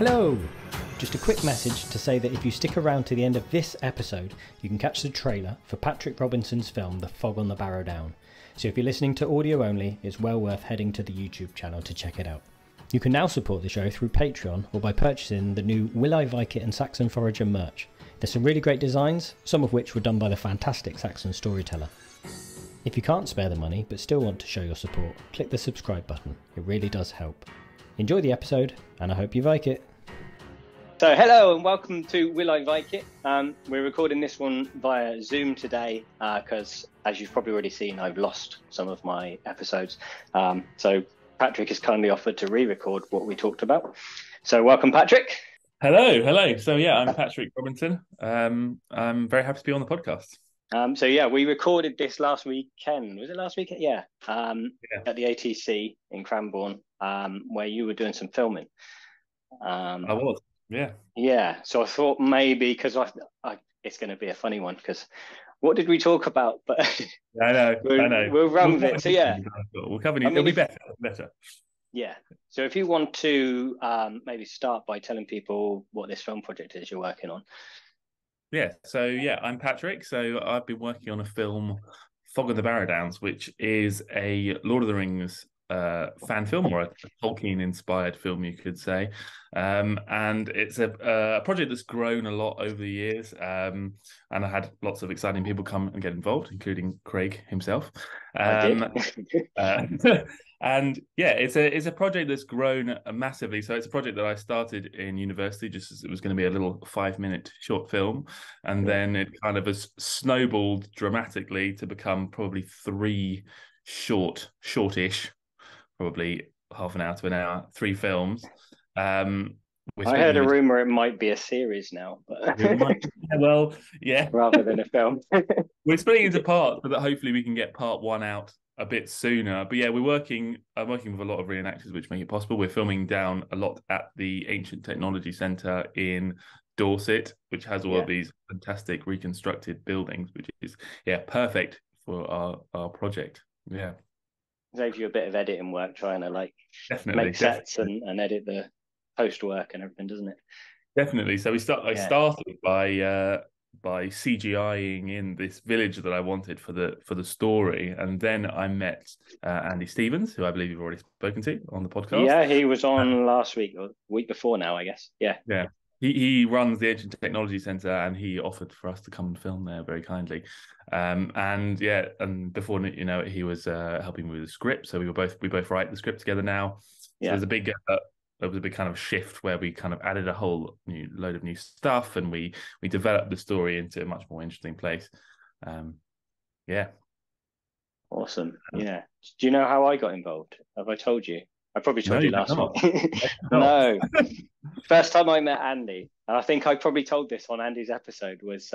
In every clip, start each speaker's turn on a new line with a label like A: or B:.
A: Hello! Just a quick message to say that if you stick around to the end of this episode, you can catch the trailer for Patrick Robinson's film The Fog on the Barrow-Downs. So if you're listening to audio only, it's well worth heading to the YouTube channel to check it out. You can now support the show through Patreon or by purchasing the new Will I Vike It and Saxon Forager merch. There's some really great designs, some of which were done by the fantastic Saxon storyteller. If you can't spare the money but still want to show your support, click the subscribe button. It really does help. Enjoy the episode, and I hope you Vike it. So hello and welcome to Will I Vike It. We're recording this one via Zoom today because, as you've probably already seen, I've lost some of my episodes. So Patrick has kindly offered to re-record what we talked about. So welcome, Patrick.
B: Hello. So yeah, I'm Patrick Robinson. I'm very happy to be on the podcast.
A: So yeah, we recorded this last weekend. Was it last weekend? Yeah. At the ATC in Cranbourne, where you were doing some filming.
B: I was. Yeah.
A: Yeah. So I thought maybe because it's going to be a funny one because what did we talk about? But
B: I know.
A: We'll run with it. So yeah,
B: we'll cover it. It'll be better. Yeah.
A: So if you want to maybe start by telling people what this film project is you're working on.
B: Yeah. So yeah, I'm Patrick. So I've been working on a film, Fog on the Barrow-Downs, which is a Lord of the Rings fan film, or a Tolkien-inspired film, you could say. And it's a project that's grown a lot over the years. And I had lots of exciting people come and get involved, including Craig himself. And yeah, it's a project that's grown massively. So it's a project that I started in university, just as it was going to be a little 5-minute short film. And then it kind of has snowballed dramatically to become probably 3 shortish, probably half an hour to an hour, 3 films.
A: I heard a rumor it might be a series now, but
B: rather
A: than a film.
B: We're splitting into parts, but that hopefully we can get part 1 out a bit sooner. But yeah, I'm working with a lot of reenactors, which make it possible. We're filming down a lot at the Ancient Technology Centre in Dorset, which has all of these fantastic reconstructed buildings, which is perfect for our project. Yeah.
A: Saves you a bit of editing work trying to make sets and edit the post work and everything, doesn't it?
B: Definitely. So I started by CGIing in this village that I wanted for the story, and then I met Andy Stevens, who I believe you've already spoken to on the podcast.
A: Yeah, he was on last week or week before now, I guess. Yeah.
B: He runs the Ancient Technology Centre, and he offered for us to come and film there very kindly. And before he was helping me with the script, so we both write the script together now. So there was a big kind of shift where we kind of added a whole new load of new stuff, and we developed the story into a much more interesting place.
A: Awesome. Yeah. Do you know how I got involved? Have I told you? I probably told you last week. No. First time I met Andy, and I think I probably told this on Andy's episode, was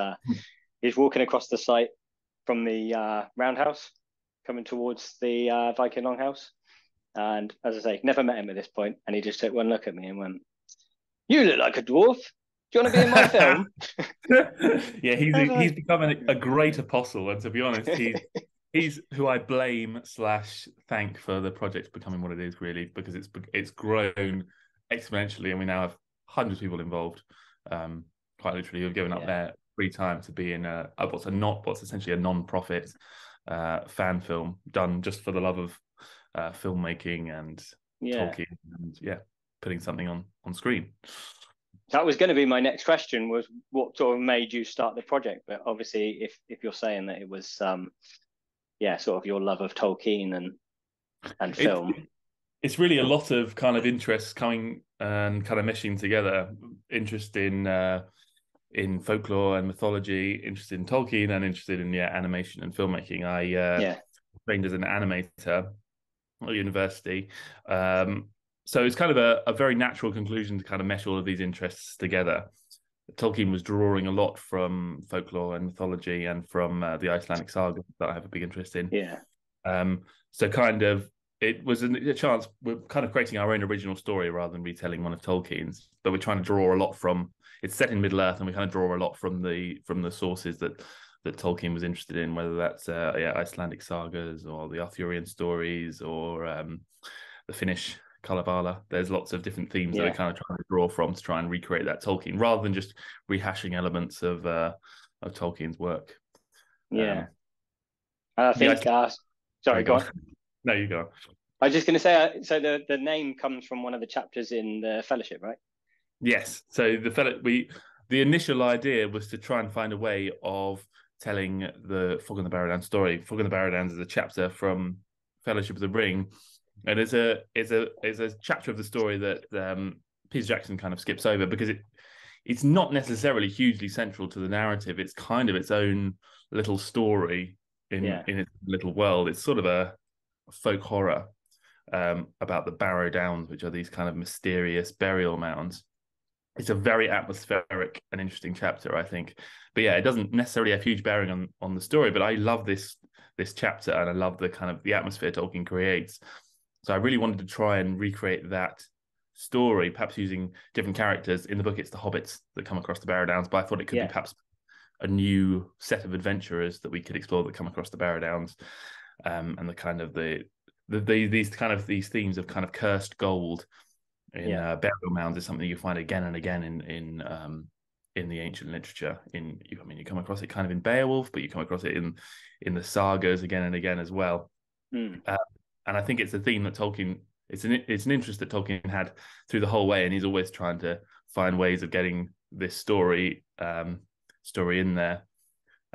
A: he's walking across the site from the roundhouse, coming towards the Viking Longhouse. And as I say, never met him at this point, and he just took one look at me and went, "You look like a dwarf. Do you want to be in my film?"
B: Yeah, he's become a great apostle, and to be honest, he's who I blame / thank for the project becoming what it is, really, because it's grown exponentially, and we now have hundreds of people involved, quite literally, who've given up their free time to be in what's essentially a non-profit fan film done just for the love of filmmaking and Tolkien, and putting something on screen.
A: That was going to be my next question, was what sort of made you start the project? But obviously, if you're saying that it was sort of your love of Tolkien and film.
B: It's really a lot of kind of interests coming and kind of meshing together. Interest in folklore and mythology, interested in Tolkien, and interested in animation and filmmaking. I trained as an animator at university, so it's kind of a very natural conclusion to kind of mesh all of these interests together. Tolkien was drawing a lot from folklore and mythology, and from the Icelandic saga that I have a big interest in. So kind of it was a chance. We're kind of creating our own original story rather than retelling one of Tolkien's, but we're trying to draw a lot from. It's set in Middle Earth, and we kind of draw a lot from the sources that Tolkien was interested in, whether that's Icelandic sagas or the Arthurian stories or the Finnish Kalevala. There's lots of different themes that are
C: Yeah.
B: kind of trying to draw from to try and recreate that Tolkien, rather than just rehashing elements of Tolkien's work.
C: Yeah. And I
B: Yeah,
C: think, sorry, go on.
B: No, you go.
C: I was just going to say, so the name comes from one of the chapters in the Fellowship, right?
B: Yes. So the initial idea was to try and find a way of telling the Fog on the Barrow-Downs story. Fog on the Barrow-Downs is a chapter from Fellowship of the Ring, and it's a chapter of the story that Peter Jackson kind of skips over because it's not necessarily hugely central to the narrative. It's kind of its own little story in its little world. It's sort of a folk horror about the Barrow-Downs, which are these kind of mysterious burial mounds. It's a very atmospheric and interesting chapter, I think. But yeah, it doesn't necessarily have huge bearing on the story, but I love this chapter, and I love the kind of the atmosphere Tolkien creates. So I really wanted to try and recreate that story, perhaps using different characters. In the book, it's the hobbits that come across the Barrow-Downs, but I thought it could be perhaps a new set of adventurers that we could explore that come across the Barrow-Downs, and the kind of these themes of kind of cursed gold in burial mounds is something you find again and again in the ancient literature. You come across it kind of in Beowulf, but you come across it in the sagas again and again as well. And I think it's a theme that Tolkien, it's an interest that Tolkien had through the whole way, and he's always trying to find ways of getting this story in there.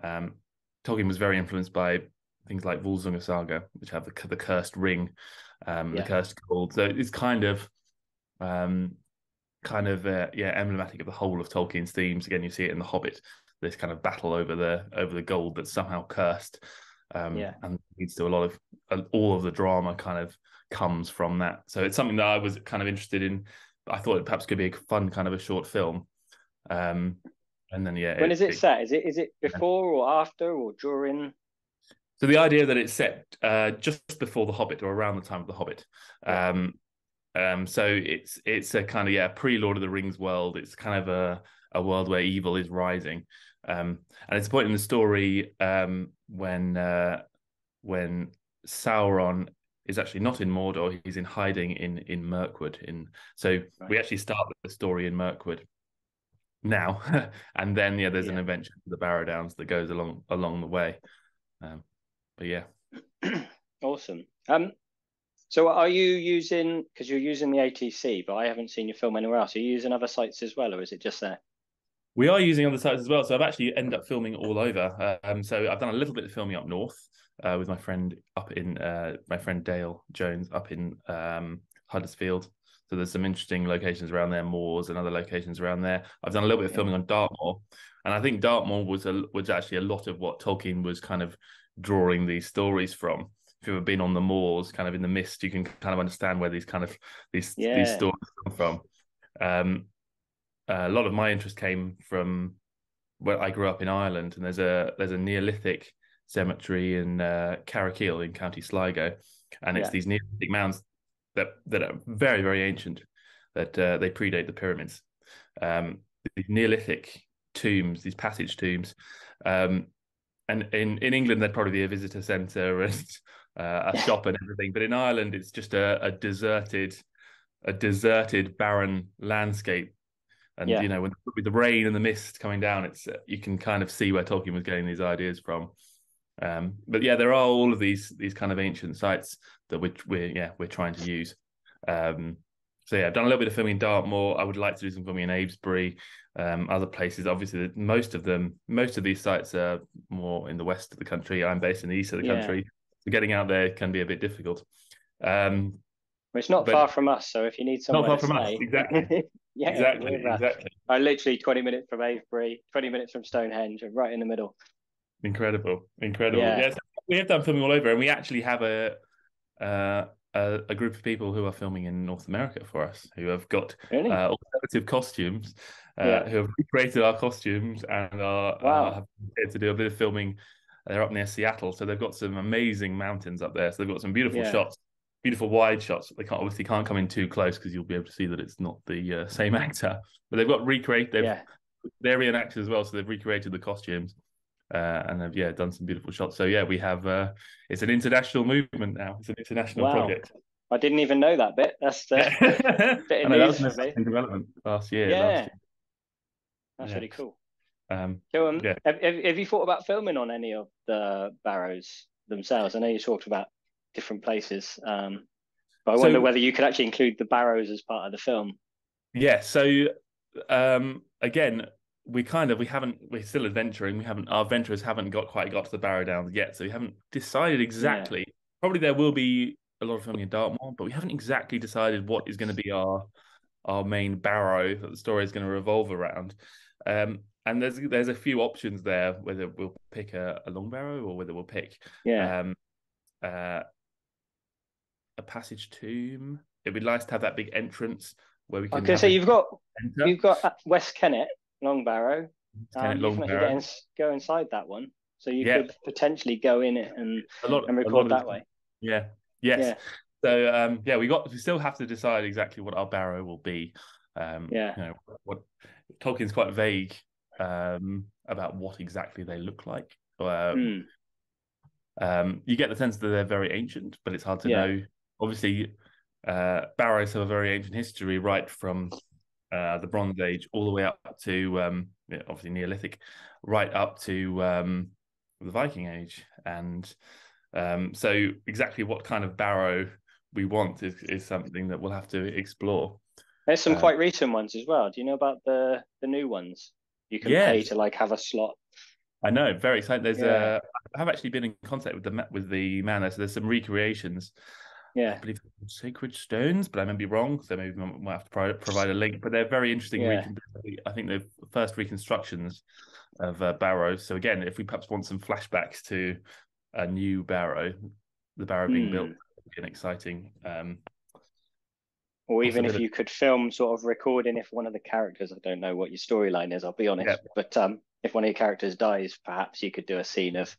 B: Tolkien was very influenced by things like Volsunga Saga, which have the cursed ring, the cursed gold. So it's kind of emblematic of the whole of Tolkien's themes. Again, you see it in The Hobbit, this kind of battle over the gold that's somehow cursed, and leads to all of the drama kind of comes from that. So it's something that I was kind of interested in. I thought it perhaps could be a fun kind of a short film. And then
C: when is it set? Is it before or after or during?
B: So the idea that it's set just before The Hobbit, or around the time of The Hobbit. So it's a kind of pre-Lord of the Rings world. It's kind of a world where evil is rising, and it's a point in the story when Sauron is actually not in Mordor; he's in hiding in Mirkwood. We actually start the story in Mirkwood now, and then there's an adventure to the Barrow-Downs that goes along the way. But yeah,
C: awesome. So are you using, because you're using the ATC, but I haven't seen your film anywhere else. Are you using other sites as well, or is it just there?
B: We are using other sites as well. So I've actually ended up filming all over. So I've done a little bit of filming up north with my friend Dale Jones up in Huddersfield. So there's some interesting locations around there, moors and other locations around there. I've done a little bit of filming on Dartmoor, and I think Dartmoor was actually a lot of what Tolkien was kind of drawing these stories from. If you've ever been on the moors, kind of in the mist, you can kind of understand where these stories come from. A lot of my interest came from where I grew up in Ireland, and there's a Neolithic cemetery in Carrickeel in County Sligo, and it's these Neolithic mounds that are very, very ancient, that they predate the pyramids. These Neolithic tombs, these passage tombs, and in England there'd probably be a visitor centre and a shop and everything, but in Ireland it's just a deserted barren landscape. And with the rain and the mist coming down, it's you can kind of see where Tolkien was getting these ideas from. But there are all of these kind of ancient sites that we're trying to use. I've done a little bit of filming in Dartmoor. I would like to do some filming in Avesbury, other places. Obviously, most of these sites are more in the west of the country. I'm based in the east of the country. So getting out there can be a bit difficult.
C: Well, it's not far from us, so if you need somewhere
B: not far
C: to
B: from
C: stay,
B: us, exactly. Exactly.
C: I literally 20 minutes from Avebury, 20 minutes from Stonehenge, and right in the middle.
B: Incredible. Yes, we have done filming all over, and we actually have a group of people who are filming in North America for us, who have got alternative costumes, who have recreated our costumes and are here to do a bit of filming. They're up near Seattle, so they've got some amazing mountains up there. So they've got some beautiful shots. Beautiful wide shots. They can't come in too close because you'll be able to see that it's not the same actor. But they've got they're reenactors as well, so they've recreated the costumes and have done some beautiful shots. So we have it's an international movement now. It's an international project.
C: I didn't even know that bit. That's the bit
B: I
C: of
B: know that was
C: news
B: an
C: for me.
B: exciting development last year.
C: Yeah, that's
B: Yeah.
C: really cool. So,
B: Yeah.
C: have you thought about filming on any of the Barrows themselves? I know you talked about different places, but I wonder
B: So
C: whether you could actually include the Barrows as part of the film.
B: yeah, so again, we're still adventuring. Our adventurers haven't quite got to the Barrow-Downs yet, so we haven't decided
C: Yeah,
B: exactly. Probably there will be a lot of filming in Dartmoor, but we haven't exactly decided what is going to be our main barrow that the story is going to revolve around. And there's a few options there, whether we'll pick a long barrow or whether we'll pick
C: yeah.
B: um, uh, a passage tomb. It'd be nice to have that big entrance where we
C: I
B: can
C: can
B: have
C: say
B: a
C: you've
B: enter.
C: got West Kennet, Long Barrow.
B: Kennet
C: You
B: Long
C: can actually
B: Barrow.
C: go inside that one, so you
B: Yeah,
C: could potentially go in it and
B: a lot
C: record
B: of
C: that
B: this.
C: way.
B: Yeah, yes.
C: Yeah,
B: So yeah, we still have to decide exactly what our barrow will be.
C: yeah.
B: What Tolkien's quite vague about what exactly they look like.
C: Hmm.
B: You get the sense that they're very ancient, but it's hard to
C: Yeah,
B: know. Obviously, barrows have a very ancient history, right from the Bronze Age all the way up to obviously Neolithic, right up to the Viking Age, and so exactly what kind of barrow we want is something that we'll have to explore.
C: there's some
B: Uh,
C: quite recent ones as well. Do you know about the new ones? You can pay
B: yes,
C: to like have a slot.
B: I know, very exciting.
C: Yeah,
B: I have actually been in contact with the man there, so there's some recreations. I
C: yeah,
B: believe sacred stones, but I may be wrong, so maybe we might have to provide a link. But they're very interesting.
C: yeah.
B: I think they're first reconstructions of barrows. So again, if we perhaps want some flashbacks to a new barrow, the barrow being built,
C: Hmm.
B: would be an exciting
C: Or even if
B: possibility.
C: you could film sort of recording if one of the characters, I don't know what your storyline is, I'll be
B: Yeah,
C: honest, but if one of your characters dies, perhaps you could do a scene of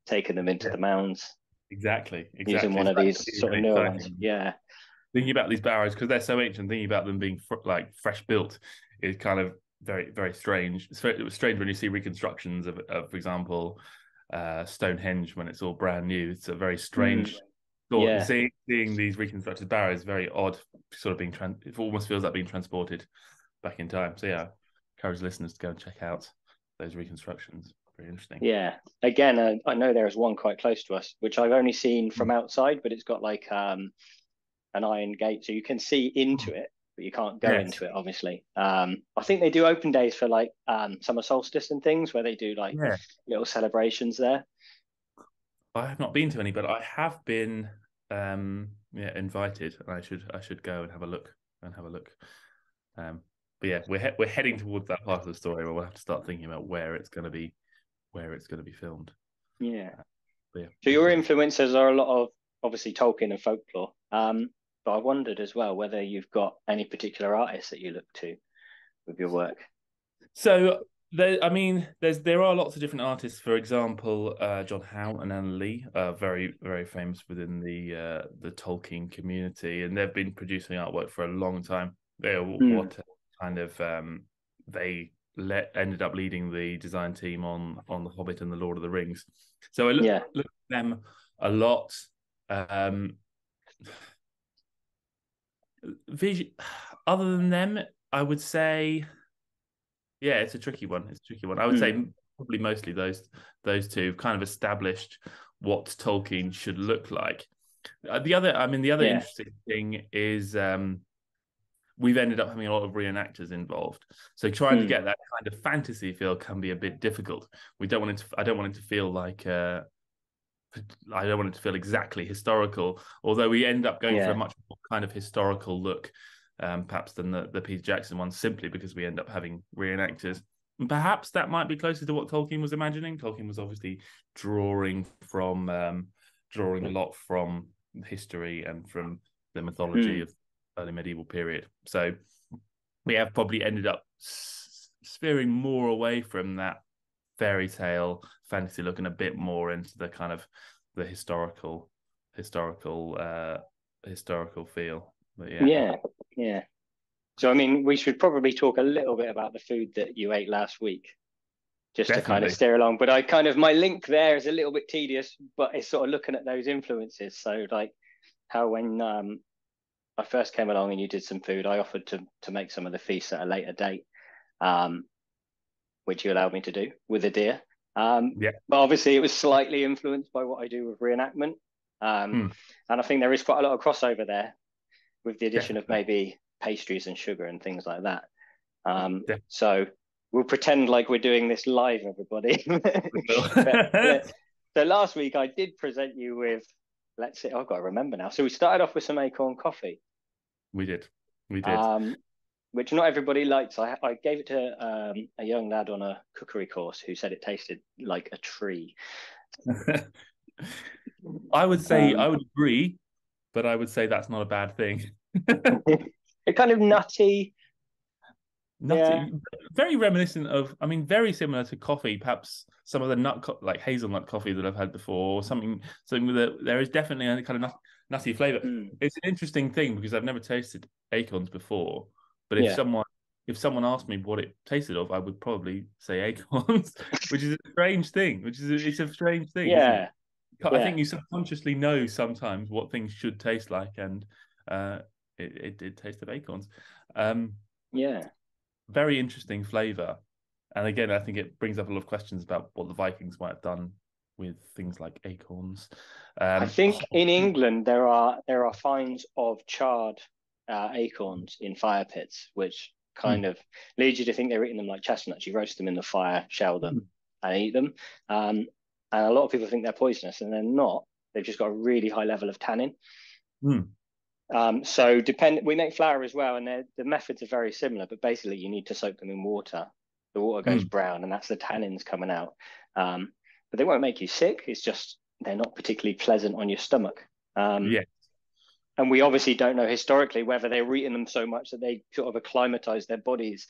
C: taking them into
B: yeah,
C: the mounds using
B: exactly.
C: one
B: So
C: of
B: that
C: these
B: could be
C: sort of
B: really
C: newer ones.
B: exciting.
C: Yeah.
B: Thinking about these barrows because they're so ancient, thinking about them being like fresh built is kind of very strange. It was strange when you see reconstructions of for example, Stonehenge when it's all brand new. It's a very
C: Mm.
B: strange thought.
C: Yeah.
B: Seeing these reconstructed barrows is very odd. Sort of it almost feels like being transported back in time. So yeah, encourage listeners to go and check out those reconstructions. Very interesting.
C: Yeah. Again, I know there is one quite close to us, which I've only seen from outside, but it's got like an iron gate, so you can see into it, but you can't go
B: Yes.
C: into it, obviously. I think they do open days for like summer solstice and things where they do like
B: Yeah.
C: little celebrations there.
B: I have not been to any, but I have been invited, and I should go and have a look but yeah, we're heading towards that part of the story where we'll have to start thinking about where it's going to be filmed.
C: Yeah.
B: But yeah,
C: So your influences are a lot of obviously Tolkien and folklore. But I wondered as well whether you've got any particular artists that you look to with your work.
B: so there are lots of different artists. For example, John Howe and Anna Lee are very famous within the Tolkien community, and they've been producing artwork for a long time. They're what kind of they ended up leading the design team on The Hobbit and The Lord of the Rings. So I look at them a lot. Other than them, I would say, yeah, it's a tricky one. I would say probably mostly those two kind of established what Tolkien should look like. The other interesting thing is we've ended up having a lot of reenactors involved. So trying to get that kind of fantasy feel can be a bit difficult. I don't want it to feel like I don't want it to feel exactly historical, although we end up going for a much more kind of historical look, perhaps than the Peter Jackson one, simply because we end up having reenactors. And perhaps that might be closer to what Tolkien was imagining. Tolkien was obviously drawing a lot from history and from the mythology of early medieval period. So we have probably ended up steering more away from that fairy tale fantasy look and a bit more into the kind of the historical feel. But
C: Yeah. So I mean, we should probably talk a little bit about the food that you ate last week, just to kind of
B: definitely.
C: steer along. But my link there is a little bit tedious, but it's sort of looking at those influences. So like, how when I first came along and you did some food, I offered to make some of the feasts at a later date, which you allowed me to do with a deer.
B: Yeah.
C: But obviously it was slightly influenced by what I do with reenactment. And I think there is quite a lot of crossover there with the addition of maybe pastries and sugar and things like that. So we'll pretend like we're doing this live, everybody. So last week I did present you with, let's see, I've got to remember now. So we started off with some acorn coffee.
B: We did.
C: Which not everybody likes. I gave it to a young lad on a cookery course who said it tasted like a tree.
B: I would say I would agree, but I would say that's not a bad thing.
C: It's kind of nutty.
B: Yeah. Very reminiscent of, I mean, very similar to coffee, perhaps some of the like hazelnut coffee that I've had before, or something that there is definitely a kind of nutty flavor. It's an interesting thing because I've never tasted acorns before, but if someone asked me what it tasted of, I would probably say acorns, which is a strange thing. It's a strange thing.
C: Yeah.
B: I think you subconsciously know sometimes what things should taste like, and it did taste of acorns. Very interesting flavor, and again, I think it brings up a lot of questions about what the Vikings might have done with things like acorns.
C: I think in England there are finds of charred acorns in fire pits, which kind of leads you to think they're eating them like chestnuts. You roast them in the fire, shell them, and eat them. And a lot of people think they're poisonous, and they're not. They've just got a really high level of tannin. So we make flour as well, and the methods are very similar, but basically you need to soak them in water. The water goes brown, and that's the tannins coming out. But they won't make you sick. It's just they're not particularly pleasant on your stomach. And we obviously don't know historically whether they were eating them so much that they sort of acclimatized their bodies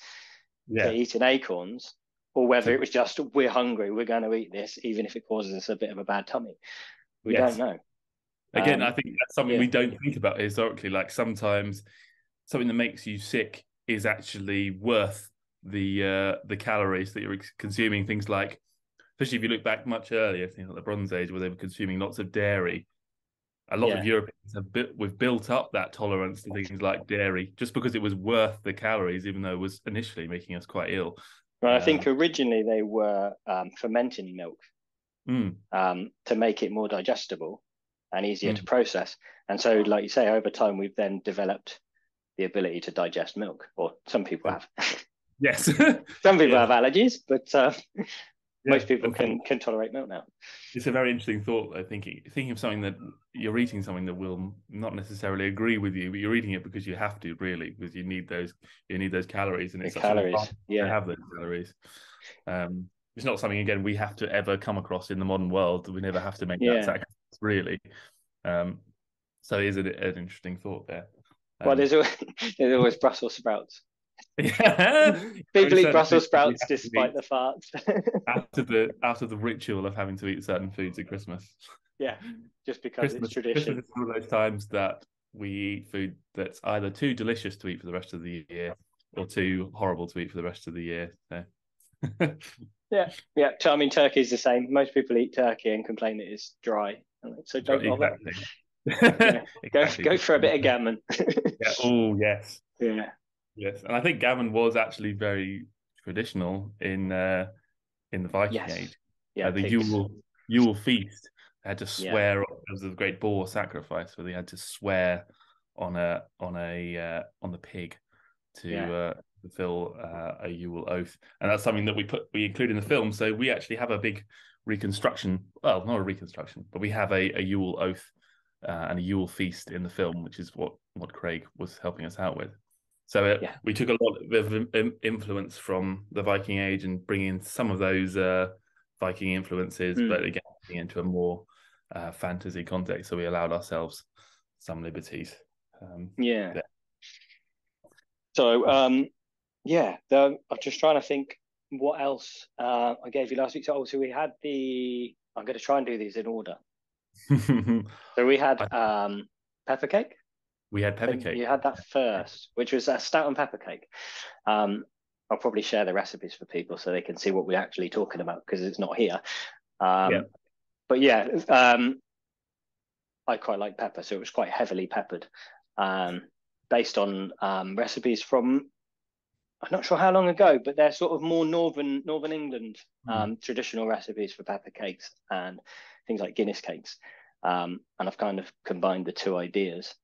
C: to eating acorns, or whether it was just, we're hungry, we're going to eat this, even if it causes us a bit of a bad tummy. We don't know.
B: Again, I think that's something we don't think about historically. Like sometimes something that makes you sick is actually worth the calories that you're consuming. Things like, especially if you look back much earlier, things like the Bronze Age, where they were consuming lots of dairy. A lot of Europeans we've built up that tolerance to things like dairy just because it was worth the calories, even though it was initially making us quite ill.
C: Well, I think originally they were fermenting milk to make it more digestible and easier to process. And so, like you say, over time, we've then developed the ability to digest milk, or some people have.
B: Yes.
C: Some people have allergies, but most people can tolerate milk now.
B: It's a very interesting thought, though, thinking of something that you're eating something that will not necessarily agree with you, but you're eating it because you have to, really, because you need those calories, and it's
C: calories.
B: To have those calories. It's not something, again, we have to ever come across in the modern world. We never have to make that sacrifice, really. So it is an interesting thought there.
C: Well, there's always Brussels sprouts.
B: Yeah,
C: people eat Brussels sprouts despite the farts.
B: out of the ritual of having to eat certain foods at Christmas.
C: Yeah, just because it's tradition.
B: Christmas is one of those times that we eat food that's either too delicious to eat for the rest of the year or too horrible to eat for the rest of the year. So.
C: Yeah. So, I mean, turkey is the same. Most people eat turkey and complain that it's dry. So don't bother.
B: Exactly.
C: Go for a bit of gammon.
B: Oh yes.
C: Yeah.
B: Yes, and I think gammon was actually very traditional in the Viking Age.
C: Yeah,
B: the Yule feast. They had to swear. There was a great boar sacrifice where they had to swear on the pig to fulfill a Yule oath, and that's something that we include in the film. So we actually have a big reconstruction. Well, not a reconstruction, but we have a Yule oath and a Yule feast in the film, which is what Craig was helping us out with. So we took a lot of influence from the Viking Age and bringing in some of those Viking influences, but again, into a more fantasy context. So we allowed ourselves some liberties.
C: So, I'm just trying to think what else I gave you last week. So we had I'm going to try and do these in order. So we had pepper cake.
B: We had pepper cake.
C: You had that first, which was a stout and pepper cake. I'll probably share the recipes for people so they can see what we're actually talking about because it's not here. But I quite like pepper, so it was quite heavily peppered, based on recipes from, I'm not sure how long ago, but they're sort of more northern England traditional recipes for pepper cakes and things like Guinness cakes. And I've kind of combined the two ideas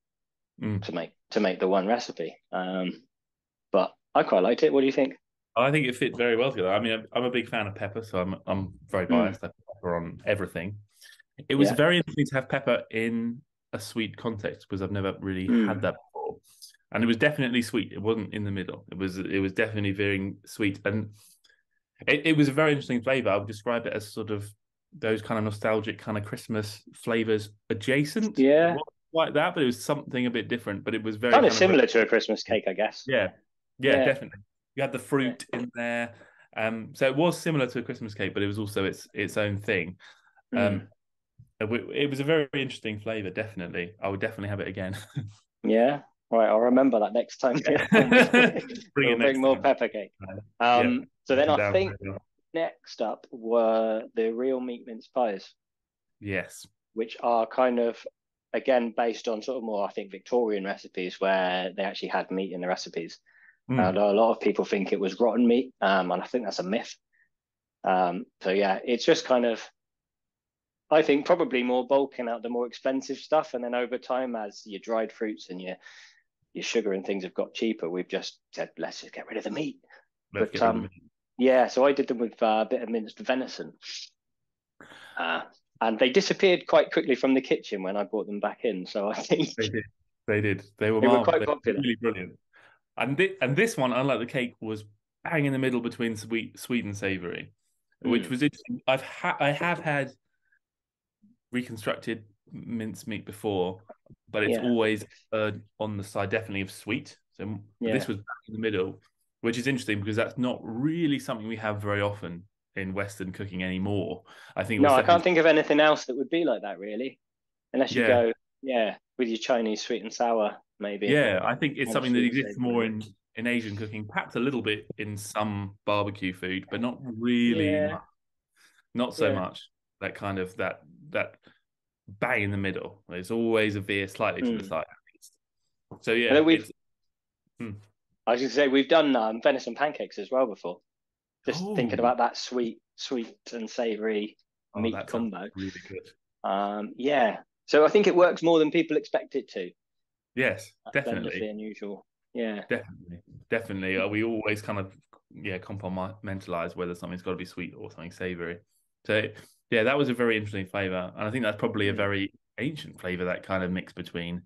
C: to make the one recipe. But I quite liked it. What do you think?
B: I think it fit very well together. I mean, I'm a big fan of pepper, so I'm very biased. I put pepper on everything. It was very interesting to have pepper in a sweet context because I've never really had that before, and it was definitely sweet. It wasn't in the middle. It was definitely very sweet, and it was a very interesting flavor. I would describe it as sort of those kind of nostalgic kind of Christmas flavors adjacent.
C: Yeah,
B: like that, but it was something a bit different. But it was very
C: kind of similar to a Christmas cake, I guess.
B: Yeah, definitely. You had the fruit in there, so it was similar to a Christmas cake, but it was also its own thing. It was a very interesting flavor. Definitely, I would definitely have it again.
C: Yeah, right. I'll remember that next time. Bring more pepper cake. So then I think next up were the real meat mince pies.
B: Yes,
C: which are kind of, again, based on sort of more, I think, Victorian recipes where they actually had meat in the recipes. And a lot of people think it was rotten meat, and I think that's a myth. So yeah, it's just kind of, I think, probably more bulking out the more expensive stuff, and then over time, as your dried fruits and your sugar and things have got cheaper, we've just said, let's just get rid of the meat. Yeah, so I did them with a bit of minced venison. And they disappeared quite quickly from the kitchen when I brought them back in. So I think
B: they did. They were
C: quite popular.
B: Really brilliant. And this one, unlike the cake, was bang in the middle between sweet and savoury, which was interesting. I have had reconstructed mincemeat before, but it's always on the side, definitely of sweet. So this was back in the middle, which is interesting because that's not really something we have very often in Western cooking anymore. I think
C: I can't think of anything else that would be like that, really, unless you go with your Chinese sweet and sour, maybe.
B: Yeah, I think it's something that exists more in Asian cooking, perhaps a little bit in some barbecue food, but not really much. Not so much. That kind of that bang in the middle. There's always a veer slightly to the side, at least. So yeah,
C: I was going to say we've done venison pancakes as well before. Just thinking about that sweet and savoury meat combo.
B: Really good.
C: So I think it works more than people expect it to.
B: Yes, definitely.
C: That's unusual. Yeah,
B: definitely. We always kind of compartmentalize whether something's got to be sweet or something savoury. So yeah, that was a very interesting flavour, and I think that's probably a very ancient flavour, that kind of mix between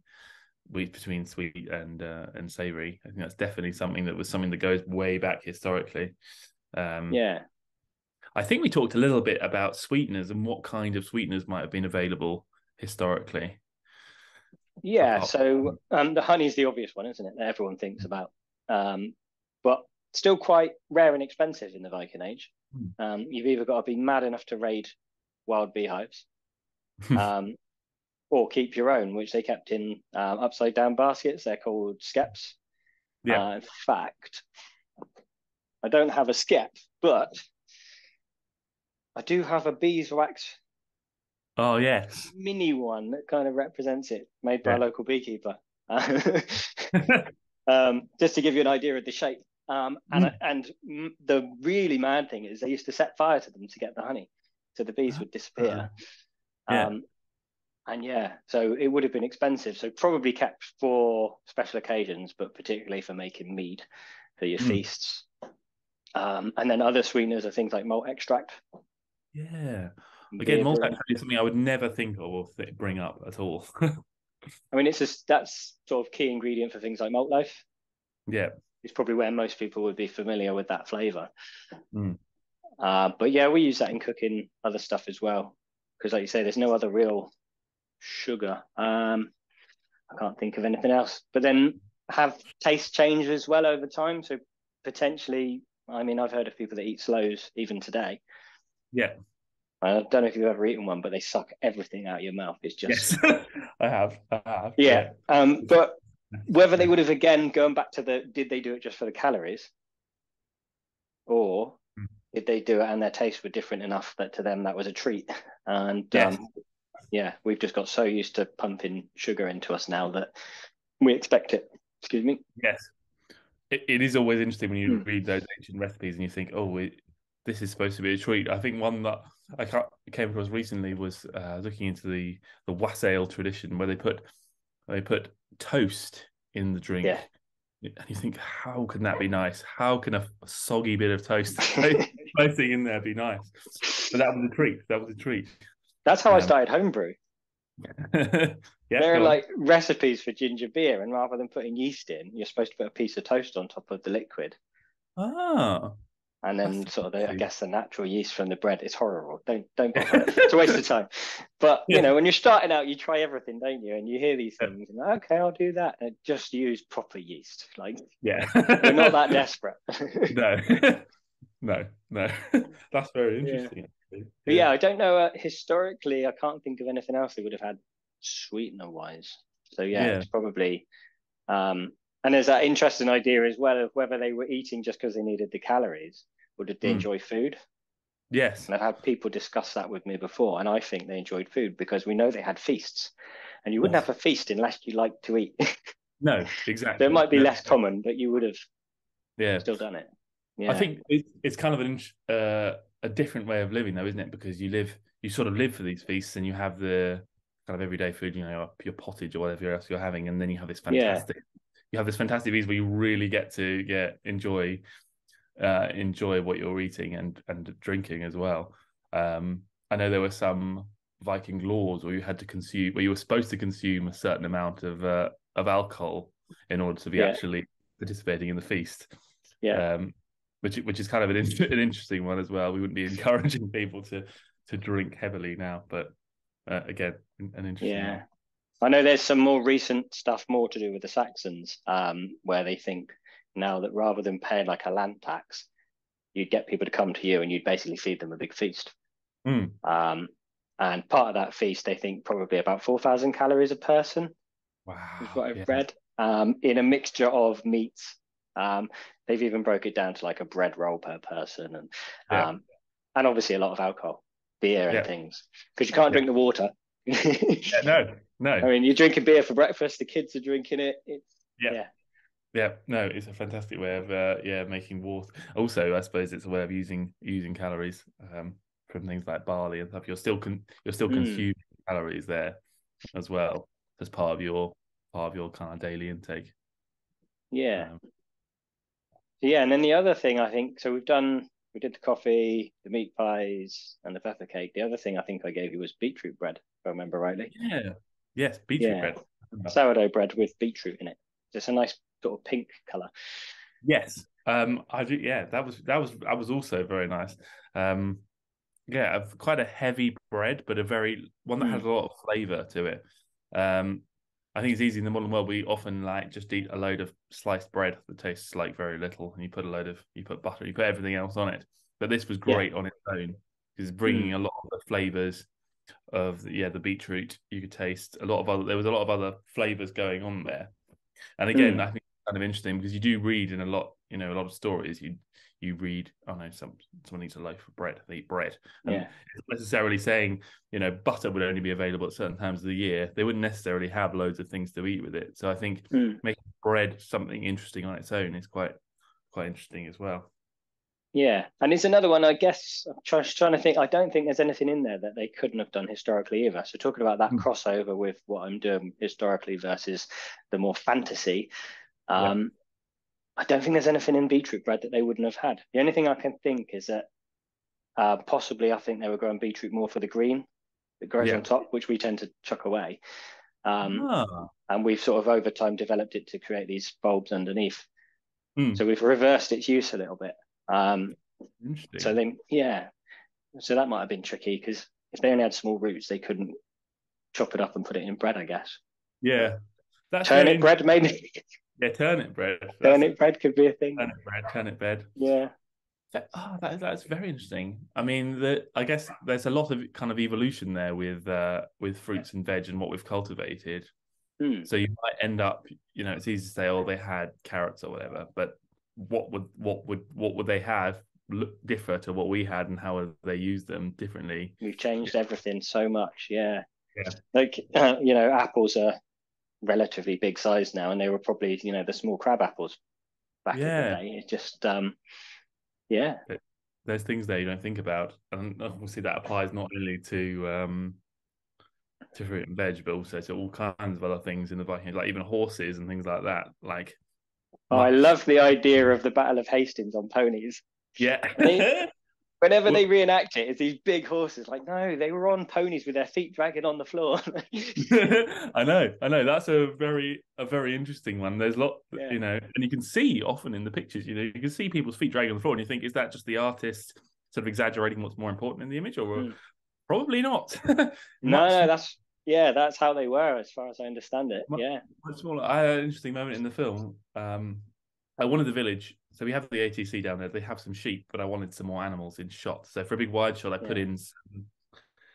B: sweet and savoury. I think that's definitely something that goes way back historically. I think we talked a little bit about sweeteners and what kind of sweeteners might have been available historically.
C: So the honey is the obvious one, isn't it, that everyone thinks about, but still quite rare and expensive in the Viking Age. You've either got to be mad enough to raid wild beehives or keep your own, which they kept in upside down baskets. They're called skeps. In fact, I don't have a skep, but I do have a beeswax.
B: Oh yes,
C: mini one that kind of represents it, made by a local beekeeper. Just to give you an idea of the shape. And the really mad thing is they used to set fire to them to get the honey, so the bees would disappear. So it would have been expensive. So probably kept for special occasions, but particularly for making mead for your feasts. And then other sweeteners are things like malt extract.
B: Yeah. Again, malt extract is something I would never think of or bring up at all.
C: I mean, that's sort of key ingredient for things like malt loaf.
B: Yeah.
C: It's probably where most people would be familiar with that flavour. But yeah, we use that in cooking other stuff as well. Because like you say, there's no other real sugar. I can't think of anything else. But then have taste change as well over time. So potentially, I mean, I've heard of people that eat sloes even today.
B: Yeah.
C: I don't know if you've ever eaten one, but they suck everything out of your mouth. It's just...
B: Yes, I have.
C: Yeah. But whether they would have, again, going back to did they do it just for the calories? Or did they do it and their tastes were different enough that to them that was a treat? And yeah, we've just got so used to pumping sugar into us now that we expect it. Excuse me.
B: Yes. It is always interesting when you
C: Mm.
B: read those ancient recipes and you think, oh, this is supposed to be a treat. I think one that came across recently was looking into the wassail tradition, where they put toast in the drink.
C: Yeah.
B: And you think, how can that be nice? How can a soggy bit of toast floating in there be nice? But that was a treat. That was a treat.
C: That's how I started homebrew.
B: Yeah,
C: There are
B: go on.
C: like recipes for ginger beer, and rather than putting yeast in, you're supposed to put a piece of toast on top of the liquid.
B: Ah,
C: And then
B: that's
C: sort of, I
B: interesting.
C: guess, the natural yeast from the bread is horrible. Don't bother it. It's a waste of time. But,
B: Yeah.
C: when you're starting out, you try everything, don't you? And you hear these
B: Yeah.
C: things, and okay, I'll do that. And just use proper yeast. Like,
B: Yeah.
C: we're not that desperate.
B: No. No. That's very
C: Yeah.
B: interesting. Actually.
C: But yeah, I don't know. Historically, I can't think of anything else they would have had sweetener-wise. So yeah,
B: Yeah.
C: it's probably. And there's that interesting idea as well of whether they were eating just because they needed the calories, or did they enjoy food?
B: Yes.
C: And I've had people discuss that with me before, and I think they enjoyed food because we know they had feasts, and you wouldn't
B: Yes.
C: have a feast unless you like to eat.
B: No,
C: So
B: exactly.
C: it might be
B: No.
C: less common, but you would have
B: Yeah.
C: still done it.
B: I
C: Yeah.
B: think it's kind of a different way of living, though, isn't it? Because you sort of live for these feasts, and you have the kind of everyday food, your pottage or whatever else you're having, and then you have this fantastic feast where you really get to enjoy what you're eating and drinking as well. I know there were some Viking laws where where you were supposed to consume a certain amount of alcohol in order to be
C: Yeah.
B: actually participating in the feast.
C: Yeah.
B: Which is kind of an interesting one as well. We wouldn't be encouraging people to drink heavily now, but again, an interesting one.
C: I know there's some more recent stuff more to do with the Saxons, where they think now that rather than paying like a land tax, you'd get people to come to you and you'd basically feed them a big feast.
B: Mm.
C: And part of that feast, they think probably about 4,000 calories a person.
B: Wow.
C: Is what I've read. In a mixture of meats. They've even broke it down to like a bread roll per person, and obviously a lot of alcohol, beer and things, because you can't drink the water.
B: No.
C: I mean, you're drinking beer for breakfast. The kids are drinking it.
B: No, it's a fantastic way of making water. Also, I suppose it's a way of using calories from things like barley and stuff. You're still consuming calories there as well as part of your kind of daily intake.
C: And then the other thing I think, so we did the coffee, the meat pies, and the pepper cake. The other thing I think I gave you was beetroot bread, if I remember rightly.
B: Yes, beetroot bread.
C: Sourdough bread with beetroot in it. It's a nice sort of pink colour.
B: Yes, I do. Yeah, that was also very nice. Quite a heavy bread, but one that has a lot of flavour to it. I think it's easy in the modern world. We often just eat a load of sliced bread that tastes like very little, and you put butter, you put everything else on it. But this was great on its own because it's bringing a lot of the flavours of the beetroot. You could taste there was a lot of other flavours going on there. And again, I think it's kind of interesting because you do read in a lot of stories. You read, oh no, someone eats a loaf of bread. They eat bread. And it's necessarily saying, butter would only be available at certain times of the year. They wouldn't necessarily have loads of things to eat with it. So I think making bread something interesting on its own is quite interesting as well.
C: Yeah, and it's another one, I guess, I'm trying to think, I don't think there's anything in there that they couldn't have done historically either. So talking about that crossover with what I'm doing historically versus the more fantasy, I don't think there's anything in beetroot bread that they wouldn't have had. The only thing I can think is that possibly I think they were growing beetroot more for the green that grows on top, which we tend to chuck away. And we've sort of over time developed it to create these bulbs underneath. So we've reversed its use a little bit.
B: Interesting.
C: So then, so that might have been tricky because if they only had small roots, they couldn't chop it up and put it in bread, I guess.
B: Yeah. That's
C: turnip bread, maybe.
B: Yeah, turnip bread.
C: Turnip bread could be a thing.
B: Turnip bread.
C: Yeah.
B: That's very interesting. I mean, I guess there's a lot of kind of evolution there with fruits and veg and what we've cultivated. So you might end up, it's easy to say, oh, they had carrots or whatever, but what would they have differ to what we had, and how would they use them differently?
C: We've changed everything so much. Yeah.
B: Yeah.
C: Like apples are relatively big size now, and they were probably the small crab apples back in the
B: Yeah.
C: day. It just yeah.
B: There's things there you don't think about, and obviously that applies not only to fruit and veg, but also to all kinds of other things in the Viking, like even horses and things like that. Like
C: Oh, I
B: much,
C: love the idea of the Battle of Hastings on ponies.
B: yeah.
C: Whenever
B: Well,
C: they reenact it, it's these big horses. Like, no, they were on ponies with their feet dragging on the floor.
B: I know. That's a very interesting one. There's a lot,
C: Yeah.
B: and you can see often in the pictures, you can see people's feet dragging on the floor, and you think, is that just the artist sort of exaggerating what's more important in the image, or probably not?
C: No,
B: much,
C: no, that's how they were, as far as I understand it.
B: much,
C: Yeah.
B: much smaller. I had an interesting moment in the film. I wanted the village. So we have the ATC down there. They have some sheep, but I wanted some more animals in shot. So for a big wide shot, I put in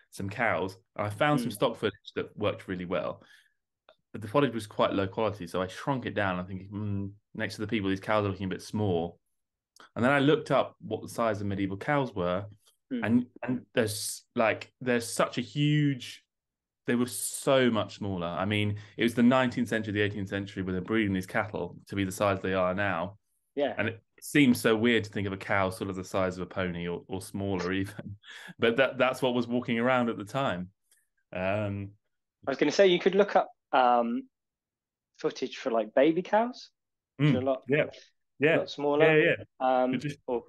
B: some cows. I found some stock footage that worked really well, but the footage was quite low quality. So I shrunk it down. I'm thinking, next to the people, these cows are looking a bit small. And then I looked up what the size of medieval cows were, and there's such a huge. They were so much smaller. I mean, it was the 19th century, the 18th century, where they're breeding these cattle to be the size they are now.
C: Yeah.
B: And it seems so weird to think of a cow sort of the size of a pony or smaller even. But that's what was walking around at the time.
C: I was going to say, you could look up footage for like baby cows, which are a lot smaller. Or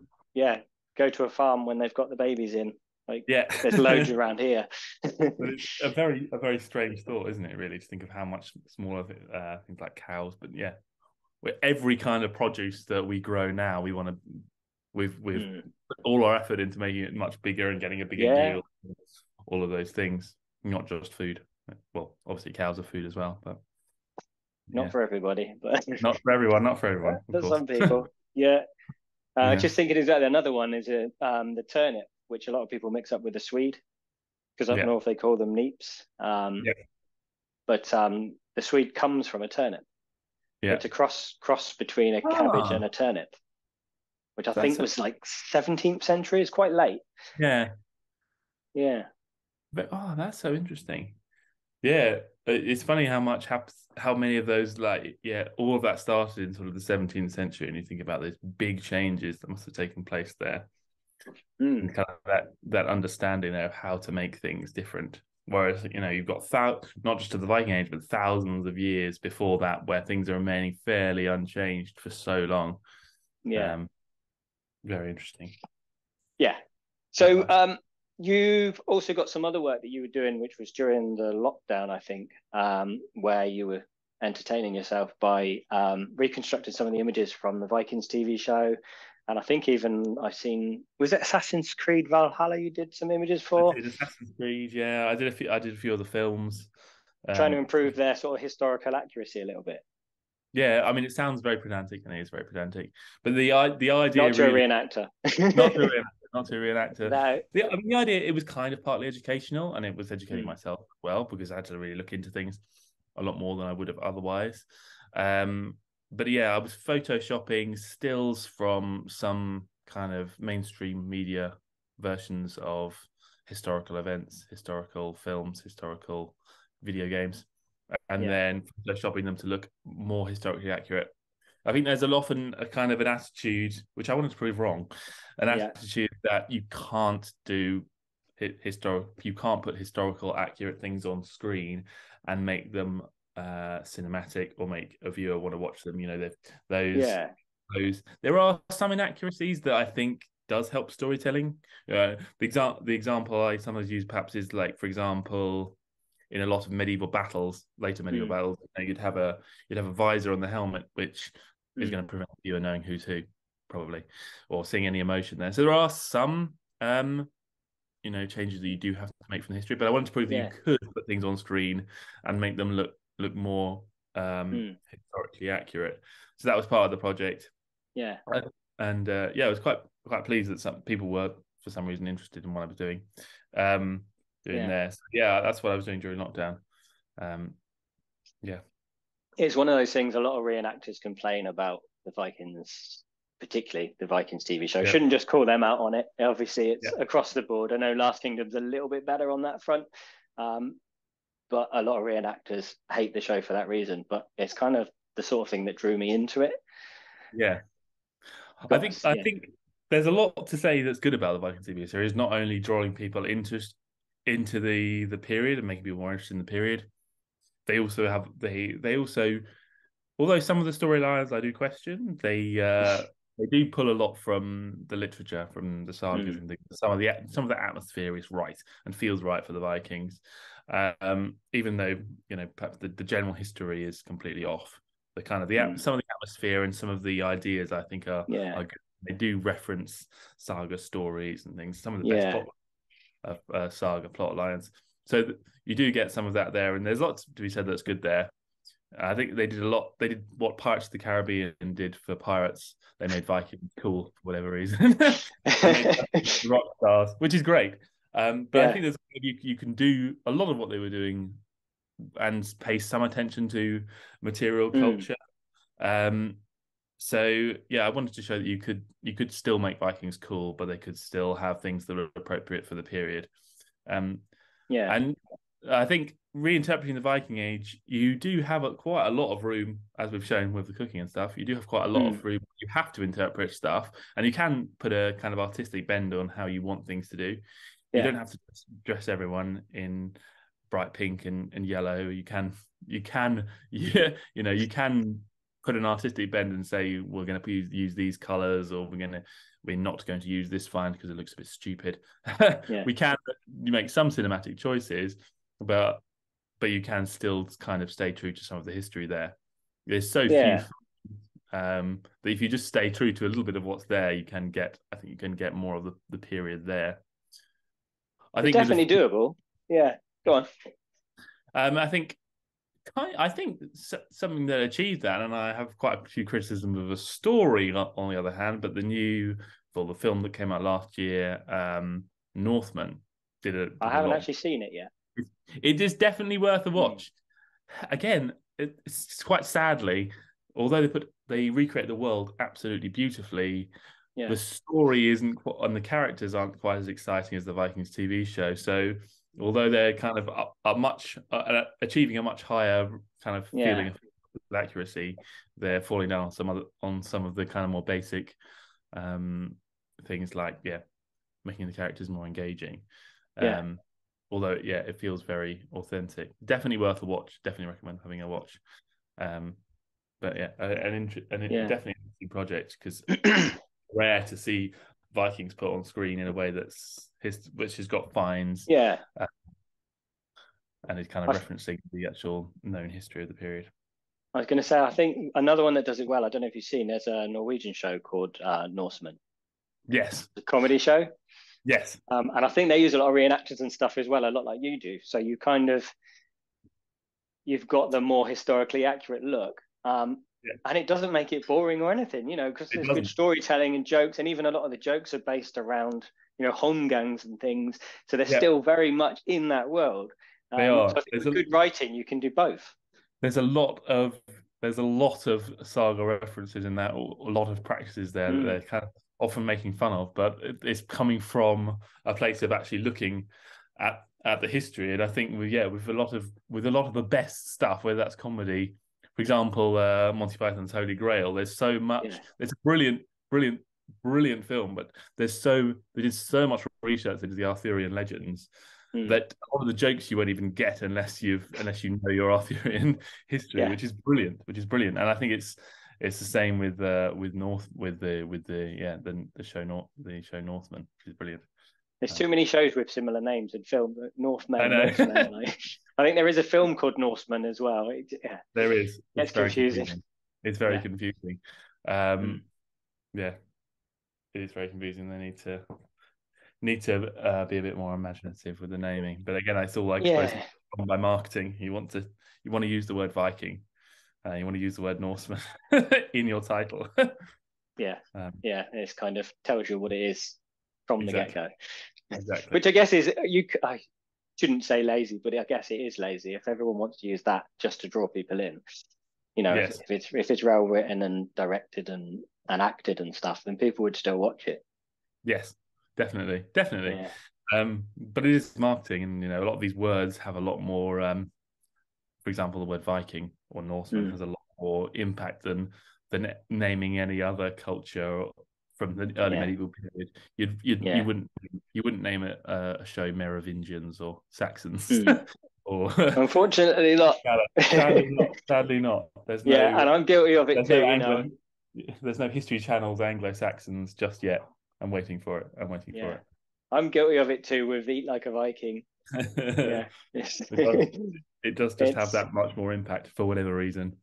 C: go to a farm when they've got the babies in. Like, there's loads around here.
B: But it's a very strange thought, isn't it? Really, to think of how much smaller things like cows. But yeah, with every kind of produce that we grow now, we've put all our effort into making it much bigger and getting a bigger yield. All of those things, not just food. Well, obviously cows are food as well, but
C: not for everybody. But
B: not for everyone. Not for everyone.
C: For some people, just thinking exactly. Another one is the turnip, which a lot of people mix up with the Swede, because up north they call them neeps. But the Swede comes from a turnip. It's a cross between a cabbage and a turnip, which I think was like 17th century. It's quite late.
B: Yeah.
C: But
B: that's so interesting. Yeah, it's funny how many of those all of that started in sort of the 17th century, and you think about those big changes that must have taken place there, and kind of that understanding of how to make things different. Whereas you've got not just to the Viking Age, but thousands of years before that, where things are remaining fairly unchanged for so long. Very interesting.
C: Yeah. So you've also got some other work that you were doing, which was during the lockdown, I think, where you were entertaining yourself by reconstructing some of the images from the Vikings TV show. And I think even I've seen, was it Assassin's Creed Valhalla you did some images for?
B: I did Assassin's Creed, yeah. I did a few of the films.
C: Trying to improve their sort of historical accuracy a little bit.
B: Yeah, I mean, it sounds very pedantic, and it is very pedantic. But the idea
C: not to really, a reenactor,
B: not to a reenactor.
C: No.
B: The idea, it was kind of partly educational, and it was educating myself as well, because I had to really look into things a lot more than I would have otherwise. But yeah, I was photoshopping stills from some kind of mainstream media versions of historical events, historical films, historical video games, and then photoshopping them to look more historically accurate. I think there's often a kind of an attitude, which I wanted to prove wrong, attitude that you can't do you can't put historical accurate things on screen and make them cinematic or make a viewer want to watch them. Those there are some inaccuracies that I think does help storytelling. The example I sometimes use perhaps is, like, for example, in a lot of medieval battles, later medieval battles, you'd have a visor on the helmet, which is going to prevent the viewer knowing who's who, probably, or seeing any emotion there. So there are some changes that you do have to make from the history, but I wanted to prove that you could put things on screen and make them look more historically accurate. So that was part of the project. I was quite pleased that some people were, for some reason, interested in what I was doing there. So that's what I was doing during lockdown.
C: It's one of those things a lot of reenactors complain about the Vikings, particularly the Vikings TV show. Shouldn't just call them out on it. Obviously, it's across the board. I know Last Kingdom's a little bit better on that front. but a lot of reenactors hate the show for that reason. But it's kind of the sort of thing that drew me into it.
B: Yeah. I
C: But
B: think there's a lot to say that's good about the Viking TV series, not only drawing people into the period and making people more interested in the period. They also have they also, although some of the storylines I do question, they do pull a lot from the literature, from the sagas, and some of the atmosphere is right and feels right for the Vikings, even though perhaps the general history is completely off. The kind of some of the atmosphere and some of the ideas I think are good. They do reference saga stories and things. Some of the best plot of saga plot lines. So you do get some of that there, and there's lots to be said that's good there. I think they did a lot. They did what Pirates of the Caribbean did for pirates. They made Vikings cool for whatever reason. Rock stars, which is great. But I think you can do a lot of what they were doing and pay some attention to material culture. So yeah, I wanted to show that you could still make Vikings cool, but they could still have things that are appropriate for the period. And I think reinterpreting the Viking Age, you do have quite a lot of room, as we've shown with the cooking and stuff. You do have quite a lot of room. You have to interpret stuff, and you can put a kind of artistic bend on how you want things to do. You don't have to dress everyone in bright pink and yellow. You can put an artistic bend and say we're going to use these colors, or we're not going to use this fine because it looks a bit stupid. We can make some cinematic choices, but you can still kind of stay true to some of the history there. There's so few, that if you just stay true to a little bit of what's there, I think you can get more of the period there. I think
C: definitely doable. Yeah, go on.
B: I think something that achieved that, and I have quite a few criticisms of the story on the other hand, but the film that came out last year, Northman,
C: I haven't actually seen it yet.
B: It is definitely worth a watch. Again, it's quite sadly, although they recreate the world absolutely beautifully, the story isn't, and the characters aren't quite as exciting as the Vikings TV show. So although they're kind of achieving a much higher kind of feeling of accuracy, they're falling down on some of the kind of more basic things like making the characters more engaging. Although it feels very authentic. Definitely worth a watch. Definitely recommend having a watch. But definitely an interesting project, because rare to see Vikings put on screen in a way which has got fines. And is kind of referencing the actual known history of the period.
C: I was going to say, I think another one that does it well, I don't know if you've seen, there's a Norwegian show called Norseman.
B: Yes.
C: The comedy show.
B: Yes.
C: And I think they use a lot of reenactors and stuff as well, a lot like you do. So you've got the more historically accurate look. And it doesn't make it boring or anything, because there's good storytelling and jokes. And even a lot of the jokes are based around, holmgangs and things. So they're still very much in that world.
B: They are.
C: So I think with good writing, you can do both.
B: There's a lot of saga references in that, or a lot of practices there that they're kind of often making fun of, but it's coming from a place of actually looking at the history. And I think with a lot of the best stuff, whether that's comedy, for example, Monty Python's Holy Grail, there's so much. It's a brilliant film, but they did so much research into the Arthurian legends that a lot of the jokes you won't even get unless you know your Arthurian history, which is brilliant. And I think it's the same with the show Northman, which is brilliant.
C: There's too many shows with similar names in film. Northman. I think there is a film called Norseman as well.
B: There is.
C: It's confusing.
B: It's very confusing. It is very confusing. They need to be a bit more imaginative with the naming. But again, I still like by marketing. You want to use the word Viking. You want to use the word Norseman in your title.
C: It's kind of tells you what it is from the get-go.
B: Exactly.
C: Which I guess is I shouldn't say lazy, but I guess it is lazy if everyone wants to use that just to draw people in. If it's well written and directed and acted and stuff, then people would still watch it.
B: Yes, definitely. But it is marketing, and a lot of these words have a lot more for example, the word Viking or Norseman has a lot more impact than naming any other culture from the early medieval period. You wouldn't name it a show Merovingians or Saxons. Or
C: unfortunately not.
B: Sadly not. There's no,
C: and I'm guilty of it too.
B: There's no History Channel's Anglo-Saxons just yet. I'm waiting for it.
C: I'm guilty of it too with Eat Like a Viking.
B: It does just have that much more impact for whatever reason.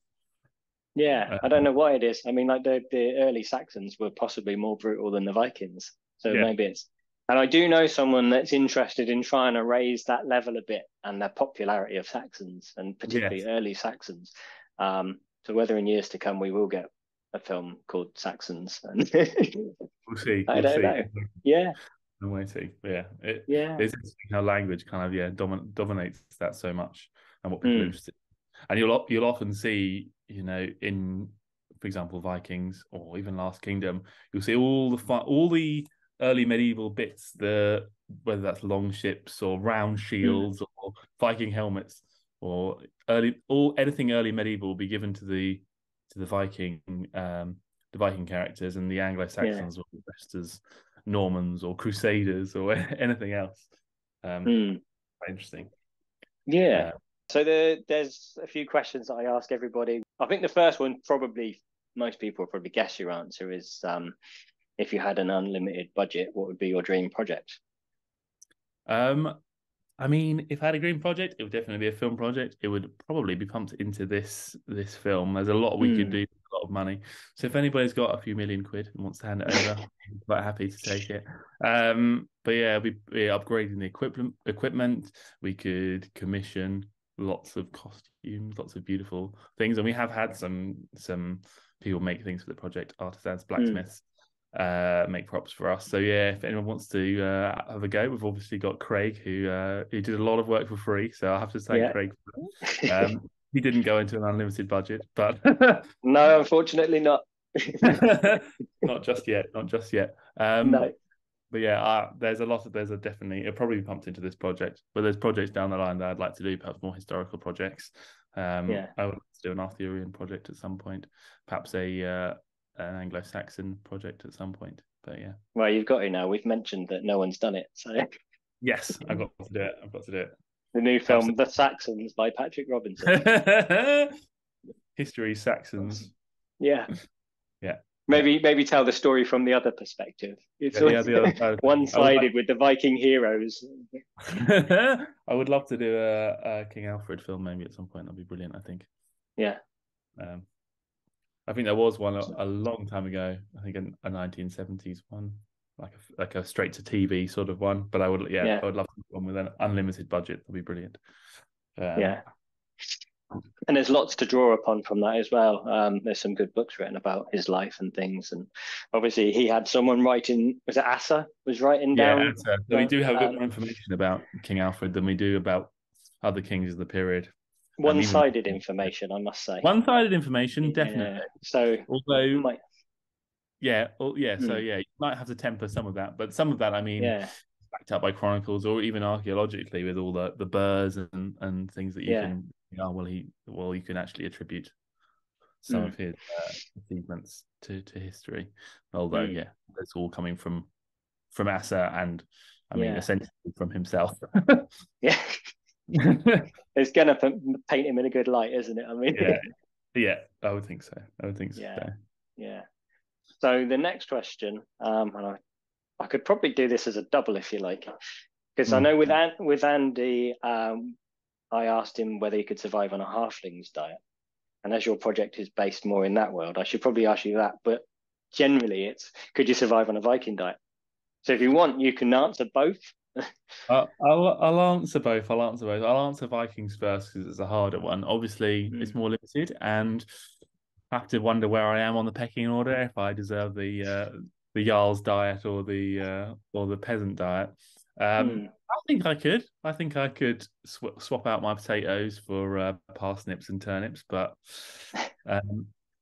C: I don't know why it is. I mean, like the early Saxons were possibly more brutal than the Vikings, so maybe it's. And I do know someone that's interested in trying to raise that level a bit and the popularity of Saxons, and particularly early Saxons. So whether in years to come we will get a film called Saxons, and
B: we'll see.
C: I don't know. Yeah.
B: I'm waiting. It's interesting how language kind of dominates that so much, and what people are interested in. And you'll often see, in, for example, Vikings or even Last Kingdom, you'll see all the early medieval bits, whether that's long ships or round shields or Viking helmets or anything early medieval will be given to the Viking characters, and the Anglo-Saxons will be dressed as Normans or Crusaders or anything else. Quite interesting.
C: So there's a few questions that I ask everybody. I think the first one, probably most people will probably guess your answer, is if you had an unlimited budget, what would be your dream project?
B: I mean, if I had a dream project, it would definitely be a film project. It would probably be pumped into this film. There's a lot we could do, a lot of money. So if anybody's got a few million quid and wants to hand it over, I'm quite happy to take it. But yeah, we're upgrading the equipment. We could commission lots of costumes, lots of beautiful things, and we have had some people make things for the project, artisans, blacksmiths. Make props for us. So yeah, if anyone wants to have a go, we've obviously got Craig who did a lot of work for free. So I have to thank Craig for that. He didn't go into an unlimited budget, but
C: no, unfortunately not.
B: Not just yet.
C: No.
B: But yeah, there's definitely, it'll probably be pumped into this project, but there's projects down the line that I'd like to do, perhaps more historical projects. I would like to do an Arthurian project at some point, perhaps an Anglo-Saxon project at some point. But yeah.
C: Well, you've got to now. We've mentioned that no one's done it, so
B: yes, I've got to do it.
C: The new film, The Saxons, by Patrick Robinson.
B: History Saxons.
C: Yeah. Maybe tell the story from the other perspective. It's one-sided with the Viking heroes.
B: I would love to do a King Alfred film maybe at some point. That'd be brilliant, I think.
C: Yeah.
B: I think there was one a long time ago. I think a 1970s one, like a straight to TV sort of one. But I would love to do one with an unlimited budget. That'd be brilliant.
C: And there's lots to draw upon from that as well. There's some good books written about his life and things. And obviously he had someone writing, was it Asa, was writing down?
B: Yeah, Asa. So we do have a bit more information about King Alfred than we do about other kings of the period.
C: One-sided information, I must say.
B: One-sided information, definitely.
C: So,
B: although, so you might have to temper some of that, but some of that, I mean, backed up by chronicles or even archaeologically with all the burrs and things that you can. You can actually attribute some of his achievements to history. Although, it's all coming from Asa and essentially from himself.
C: It's gonna paint him in a good light, isn't it? I mean,
B: I would think so.
C: Yeah. So the next question, and I could probably do this as a double if you like, because I know with Andy, I asked him whether he could survive on a halfling's diet, and as your project is based more in that world, I should probably ask you that. But generally, it's could you survive on a Viking diet? So if you want, you can answer both.
B: I'll answer both. I'll answer Vikings first because it's a harder one. Obviously, it's more limited, and I have to wonder where I am on the pecking order if I deserve the Jarl's diet or the peasant diet. I think I could swap out my potatoes for parsnips and turnips, but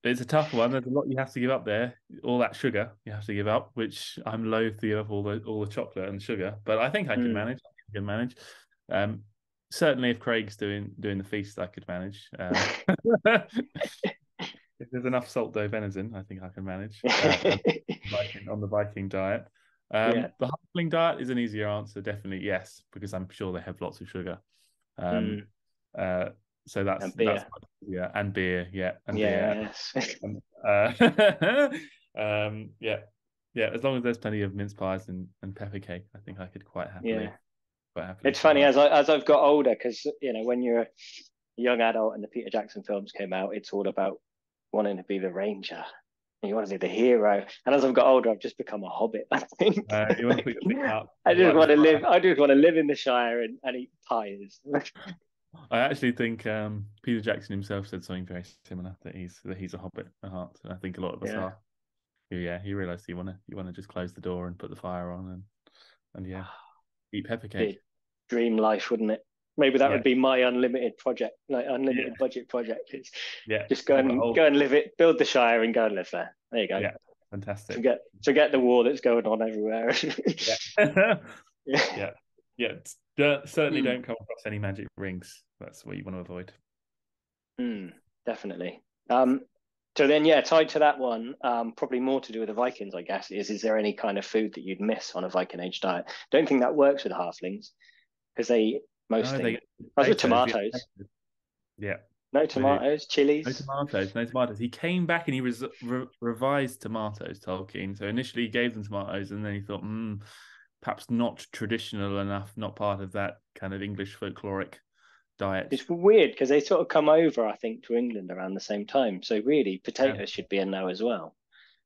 B: it's a tough one. There's a lot you have to give up there. All that sugar you have to give up, which I'm loath to give up all the chocolate and sugar. But I think I can manage. certainly if Craig's doing the feast, I could manage. If there's enough salt dough venison, I think I can manage on the Viking diet. The halfling diet is an easier answer, definitely yes, because I'm sure they have lots of sugar. So that's yeah, and beer, and beer. As long as there's plenty of mince pies and pepper cake, I think I could quite happily.
C: It's funny as I've got older, because when you're a young adult and the Peter Jackson films came out, it's all about wanting to be the ranger and you want to be the hero. And as I've got older, I've just become a hobbit. I think
B: you want to put your feet up.
C: I just want to live. I just want to live in the Shire and eat pies.
B: I actually think Peter Jackson himself said something very similar, that he's a hobbit at heart, and I think a lot of us are. Yeah, you realise you want to just close the door and put the fire on and eat pepper cake.
C: Dream life, wouldn't it? Maybe that would be my unlimited project, like unlimited budget project. It's just go and live it, build the Shire and go and live there. There you go.
B: Yeah, fantastic.
C: Forget the war that's going on everywhere.
B: Certainly don't come across any magic rings. That's what you want to avoid.
C: Definitely. So then, tied to that one, probably more to do with the Vikings, I guess, is there any kind of food that you'd miss on a Viking Age diet? Don't think that works with halflings, because they mostly with tomatoes.
B: Yeah.
C: No tomatoes, chilies.
B: No tomatoes. He came back and he revised tomatoes, Tolkien. So initially he gave them tomatoes, and then he thought, perhaps not traditional enough, not part of that kind of English folkloric diet.
C: It's weird because they sort of come over, I think, to England around the same time. So really, potatoes should be in there as well.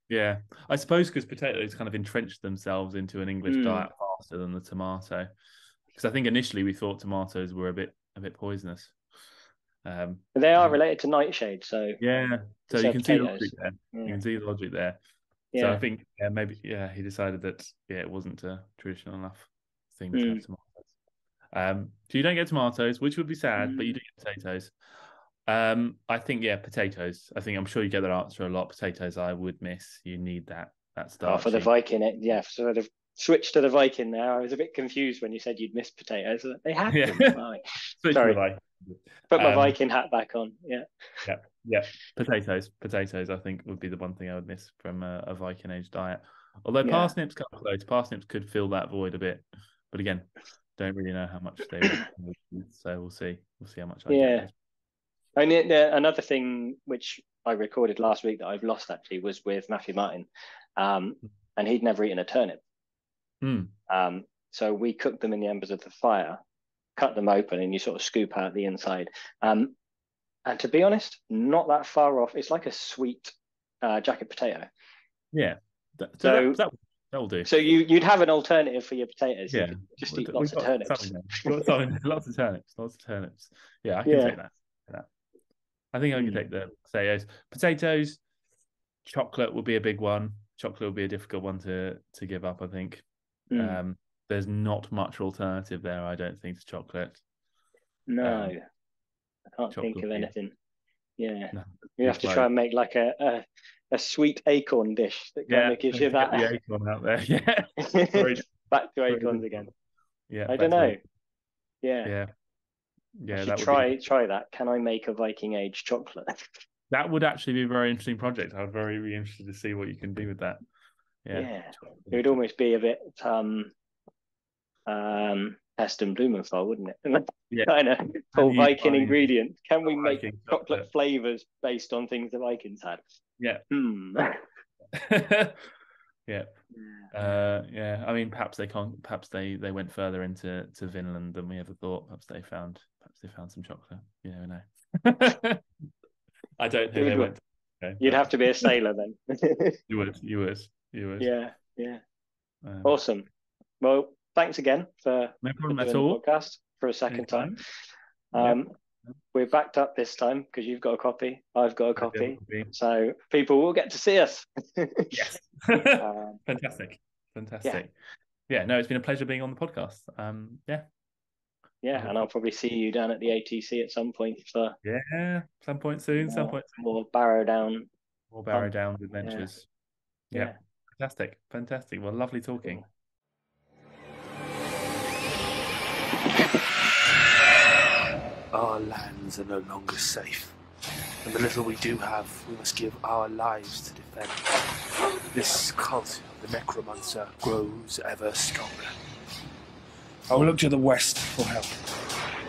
B: Yeah, I suppose because potatoes kind of entrenched themselves into an English diet faster than the tomato. Because I think initially we thought tomatoes were a bit poisonous.
C: They are related to nightshade, so
B: so you can see the logic there. You can see the logic there.
C: Yeah.
B: So I think maybe he decided that it wasn't a traditional enough thing to have tomatoes. So you don't get tomatoes, which would be sad, but you do get potatoes. I think potatoes. I'm sure you get that answer a lot. Potatoes, I would miss. You need that starch.
C: For the Viking, sort of switch to the Viking now. I was a bit confused when you said you'd miss potatoes. They have them. Sorry. Put my Viking hat back on.
B: Yeah. Potatoes, I think, would be the one thing I would miss from a Viking Age diet. Although parsnips come close. Parsnips could fill that void a bit. But again, don't really know how much they would. So we'll see. We'll see how much I get.
C: And another thing which I recorded last week that I've lost actually was with Matthew Martin. And he'd never eaten a turnip. So we cooked them in the embers of the fire, cut them open, and you sort of scoop out the inside. And to be honest, not that far off. It's like a sweet jacket potato.
B: Yeah. That will do.
C: So you'd have an alternative for your potatoes. Yeah. Just eat lots of turnips.
B: Lots of turnips. Yeah, I can take that. I think I can take the potatoes. Potatoes, chocolate will be a big one. Chocolate will be a difficult one to give up, I think. There's not much alternative there, I don't think, to chocolate.
C: No, I can't think of anything. Yeah, no, you have to try and make like a sweet acorn dish that kind of gives you that.
B: The acorn out there, yeah.
C: Back to acorns again.
B: Yeah,
C: I don't know. Yeah.
B: That
C: try that. Can I make a Viking Age chocolate?
B: That would actually be a very interesting project. I would be interested to see what you can do with that.
C: Yeah. It would almost be a bit Pest and Blumenthal, wouldn't it? Kind of full Viking ingredients. Can we make chocolate flavors based on things the Vikings had?
B: Yeah. I mean, perhaps they can't. Perhaps they went further into Vinland than we ever thought. Perhaps they found some chocolate. You never know. I don't think they went.
C: You'd have to be a sailor then.
B: You would.
C: Yeah. Awesome. Well, thanks again for doing the podcast for a second time. We're backed up this time because you've got a copy, I've got a copy, so people will get to see us.
B: Yes. Fantastic. Yeah, no, it's been a pleasure being on the podcast.
C: And I'll probably see you down at the ATC at some point for
B: some point soon.
C: More Barrow-Downs.
B: More Barrow-Downs adventures. Yeah. Fantastic. Well, lovely talking.
D: Our lands are no longer safe, and the little we do have, we must give our lives to defend. This cult of the necromancer grows ever stronger.
E: I will look to the west for help.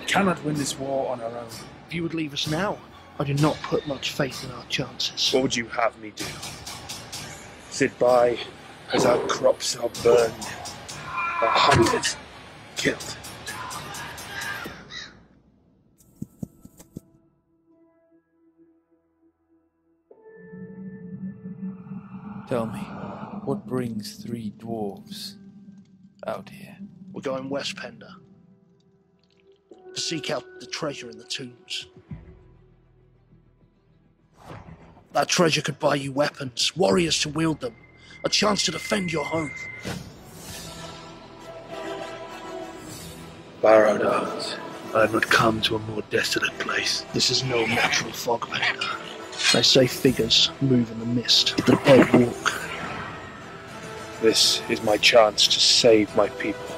E: We cannot win this war on our own.
F: If you would leave us now, I do not put much faith in our chances.
D: What would you have me do? Sit by as our crops are burned, are hunted, killed?
G: Tell me, what brings 3 dwarves out here?
F: We're going west, Pender, to seek out the treasure in the tombs. That treasure could buy you weapons, warriors to wield them, a chance to defend your home.
D: Barrow-Downs. I would come to a more desolate place.
F: This is no natural fog, Pender. They say figures move in the mist. The dead walk.
D: This is my chance to save my people.